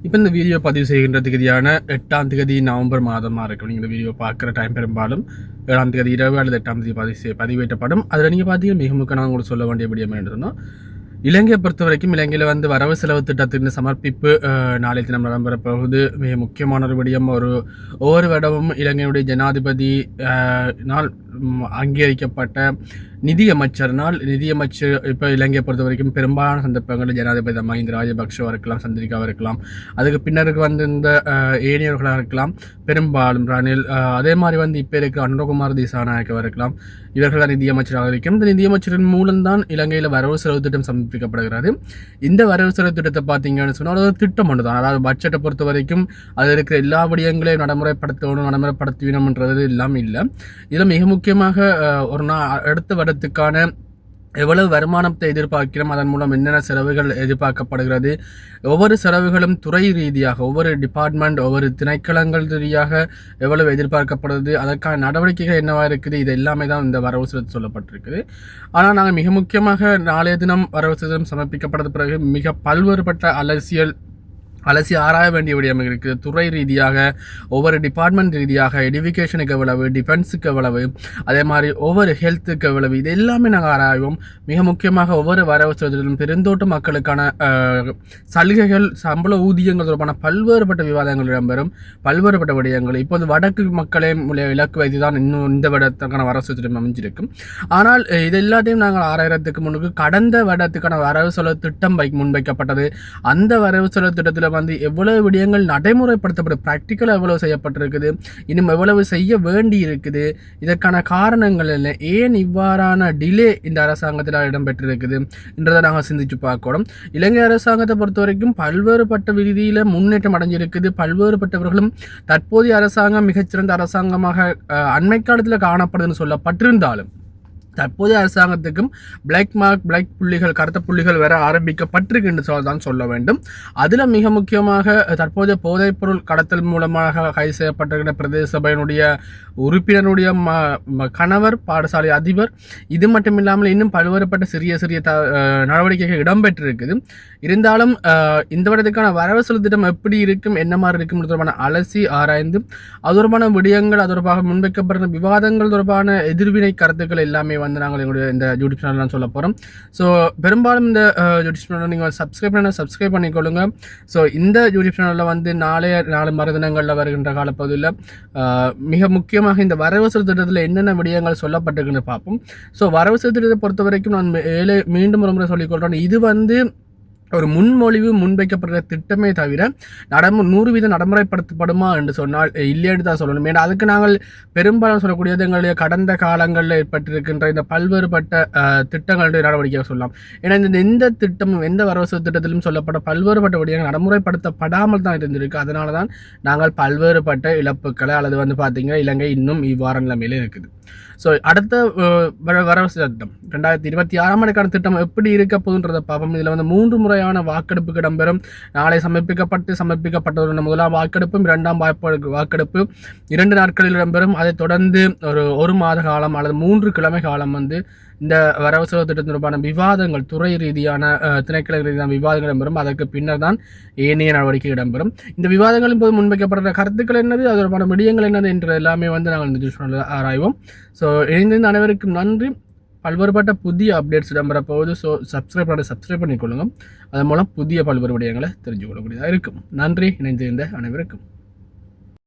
இப்போ இந்த வீடியோ பதிவு செய்கின்ற தேதியான 8ஆம் தேதி நவம்பர் மாதமாக இருக்கும். நீங்கள் இந்த வீடியோ பார்க்குற டைம் பெரும்பாலும் 7ஆம் தேதி இரவு அல்லது 8ஆம் தேதி பதிவேற்றப்படும். அதில் நீங்கள் பார்த்தீங்கன்னா மிக முக்கிய நான் உங்களுக்கு சொல்ல வேண்டிய விடயம் என்ன சொன்னால், இலங்கையை பொறுத்த வரைக்கும் இலங்கையில் வந்து வரவு செலவு திட்டத்தின் சமர்ப்பிப்பு நாளை தினம் நடைபெறப்போகுது. மிக முக்கியமான ஒரு விடயம். ஒவ்வொரு வருடமும் இலங்கையுடைய ஜனாதிபதி நாள் அங்கீகரிக்கப்பட்ட நிதியமைச்சர் இப்போ இலங்கையை பொறுத்த வரைக்கும் பெரும்பாலான சந்தர்ப்பங்களில் ஜனாதிபதி மஹிந்த ராஜபக்ஷவாக இருக்கலாம், சந்திரிகாவாக இருக்கலாம், அதுக்கு பின்னருக்கு வந்து இந்த ஏனியர்களாக இருக்கலாம், பெரும்பாலும் ரணில், அதே மாதிரி வந்து இப்போ இருக்க அனுரகுமார் திசாநாயக்கவாக இருக்கலாம். இவர்கள் தான் நிதியமைச்சராக இருக்கும். இந்த நிதியமைச்சரின் மூலம்தான் இலங்கையில் வரவு செலவு திட்டம் சமர்ப்பிக்கப்படுகிறது. இந்த வரவு செலவு திட்டத்தை பார்த்தீங்கன்னு சொன்னால் அது திட்டம் ஒன்று தான். அதாவது பட்ஜெட்டை பொறுத்த வரைக்கும் அது இருக்கிற எல்லா விடயங்களையும் நடைமுறைப்படுத்தணும்ன்றது எல்லாம் இல்லை. இதில் மிக முக்கியமாக ஒரு அடுத்த வருடத்துக்கான எவ்வளவு வருமானத்தை எதிர்பார்க்கிறோம், அதன் மூலம் என்னென்ன செலவுகள் எதிர்பார்க்கப்படுகிறது, ஒவ்வொரு செலவுகளும் துறை ரீதியாக ஒவ்வொரு டிபார்ட்மெண்ட் ஒவ்வொரு திணைக்களங்கள் ரீதியாக எவ்வளவு எதிர்பார்க்கப்படுது, அதற்கான நடவடிக்கைகள் என்னவாக இருக்குது, இது எல்லாமே தான் இந்த வரவு செலவு சொல்லப்பட்டிருக்குது. ஆனால் நாங்கள் மிக முக்கியமாக நாளைய தினம் வரவு செலவு சமர்ப்பிக்கப்பட்ட பிறகு மிக பல்வேறுபட்ட அலசி ஆராய வேண்டிய விடயம் இருக்குது. துறை ரீதியாக ஒவ்வொரு டிபார்ட்மெண்ட் ரீதியாக எடுகேஷனுக்கு எவ்வளவு, டிஃபென்ஸுக்கு எவ்வளவு, அதே மாதிரி ஒவ்வொரு ஹெல்த்துக்கு எவ்வளவு, இது எல்லாமே நாங்கள் ஆராய்வோம். மிக முக்கியமாக ஒவ்வொரு வரவு செலவிலும் பெருந்தோட்ட மக்களுக்கான சலுகைகள், சம்பள ஊதியங்கள் தொடர்பான பல்வேறுபட்ட விவாதங்கள் இடம்பெறும். பல்வேறுபட்ட விடயங்கள் இப்போது வடக்கு மக்களே இலக்கு வைத்து தான் இன்னும் இந்த வருடத்துக்கான வரவு செலவு அமைஞ்சிருக்கும். ஆனால் இது எல்லாத்தையும் நாங்கள் ஆராயறதுக்கு முன்னுக்கு கடந்த வருடத்துக்கான வரவு செலவு திட்டம் முன்வைக்கப்பட்டது. அந்த வரவு செலவு திட்டத்தில் வந்து எவ்வளவு விடயங்கள் நடைமுறைப்படுத்தப்படும், பிராக்டிக்கலாக எவ்வளவு செய்யப்பட்டிருக்குது, இன்னும் எவ்வளவு செய்ய வேண்டி இருக்குது, இதற்கான காரணங்கள் இல்லை, ஏன் இவ்வாறான டிலே இந்த அரசாங்கத்தில் இடம்பெற்றிருக்குது என்றதை நாங்கள் சிந்திச்சு பார்க்கணும். இலங்கை அரசாங்கத்தை பொறுத்த வரைக்கும் பல்வேறுபட்ட விதியில் முன்னேற்றம் அடைஞ்சிருக்குது. பல்வேறுபட்டவர்களும் தற்போதைய அரசாங்கம் மிகச்சிறந்த அரசாங்கமாக அண்மை காலத்தில் காணப்படுதுன்னு சொல்லப்பட்டிருந்தாலும் தற்போதைய அரசாங்கத்துக்கும் பிளாக் புள்ளிகள், கருத்த புள்ளிகள் வர ஆரம்பிக்கப்பட்டிருக்கு என்று தான் சொல்ல வேண்டும். அதில் மிக முக்கியமாக தற்போதைய போதைப்பொருள் கடத்தல் மூலமாக கைது செய்யப்பட்டிருக்கிற பிரதேச சபையினுடைய உறுப்பினருடைய கணவர், பாடசாலை அதிபர், இது மட்டும் இல்லாமல் இன்னும் பல்வேறுபட்ட சிறிய நடவடிக்கைகள் இடம்பெற்றிருக்குது. இருந்தாலும் இந்த வருடத்துக்கான வரவு செலவு திட்டம் எப்படி இருக்கும், என்ன மாதிரி இருக்கும் தொடர்பான அலசி ஆராய்ந்து அது தொடர்பான விடயங்கள், அது தொடர்பாக முன்வைக்கப்படுற விவாதங்கள் தொடர்பான எதிர்வினை கருத்துக்கள் எல்லாமே வந்து நாங்கள் எங்களுடைய இந்த யூடியூப் சேனல் சொல்ல போகிறோம். ஸோ பெரும்பாலும் இந்த யூடியூப் சேனல் நீங்கள் சப்ஸ்கிரைப் பண்ணிக்கொள்ளுங்க. ஸோ இந்த யூடியூப் சேனலில் வந்து நாலு மறுதினங்களில் வருகின்ற காலப்பகுதியில் மிக முக்கியமாக இந்த வரவு செலவு திட்டத்தில் என்னென்ன விடயங்கள் சொல்லப்பட்டிருக்குன்னு பார்ப்போம். ஸோ வரவு செலவு திட்டத்தை பொறுத்த வரைக்கும் நான் மீண்டும் ஒரு முறை சொல்லிக்கொள்கிறேன், இது வந்து ஒரு முன்மொழிவு முன்வைக்கப்படுற திட்டமே தவிர 100% நடைமுறைப்படுத்தப்படுமா என்று சொன்னால் இல்லைன்னு தான் சொல்லணும். ஏன்னா அதுக்கு நாங்கள் பெரும்பாலும் சொல்லக்கூடியது எங்களுடைய கடந்த காலங்களில் ஏற்பட்டிருக்கின்ற இந்த பல்வேறுபட்ட திட்டங்களுடைய நடவடிக்கை சொல்லலாம். ஏன்னா எந்த திட்டமும் எந்த வரவு செலவு திட்டத்திலும் சொல்லப்பட்ட பல்வேறுபட்ட விடயங்கள் நடைமுறைப்படுத்தப்படாமல் தான் இருந்திருக்கு. அதனால தான் நாங்கள் பல்வேறுபட்ட இழப்புக்களை அல்லது வந்து பார்த்தீங்கன்னா இலங்கை இன்னும் இவ்வாறு நிலைமையில இருக்குது. ஸோ அடுத்த வரவு செலவு திட்டம் 2026ஆம் ஆண்டுக்கான திட்டம் எப்படி இருக்க போகுன்றதை பார்ப்போம். இதில் வந்து 3 முறையான வாக்கெடுப்பு இடம்பெறும். நாளை சமர்ப்பிக்கப்பட்ட முதலாம் வாக்கெடுப்பும் 2ஆம் வாக்கெடுப்பு 2 நாட்களில் இடம்பெறும். அதைத் தொடர்ந்து ஒரு மாத காலம் அல்லது 3 கிழமை காலம் வந்து இந்த வரவு செலவு திட்டம் தொடர்பான விவாதங்கள், துறை ரீதியான திணைக்கள ரீதியான விவாதங்கள் இடம்பெறும். அதற்கு பின்னர் தான் ஏனைய நடவடிக்கை இடம்பெறும். இந்த விவாதங்களின் போது முன்வைக்கப்படுற கருத்துக்கள் என்னது, அது தொடர்பான விடயங்கள் என்னது என்று எல்லாமே வந்து நாங்கள் இந்த சேனலில் ஆராய்வோம். ஸோ இணைந்திருந்த அனைவருக்கும் நன்றி. பல்வேறுபட்ட புதிய அப்டேட்ஸ் இடம்பெற போகுது. ஸோ சப்ஸ்கிரைப் பண்ணிக்கொள்ளுங்க. அதன் மூலம் புதிய பல்வேறு விடயங்களை தெரிஞ்சு கொள்ளக்கூடியதாக இருக்கும். நன்றி. இணைந்திருந்த அனைவருக்கும்.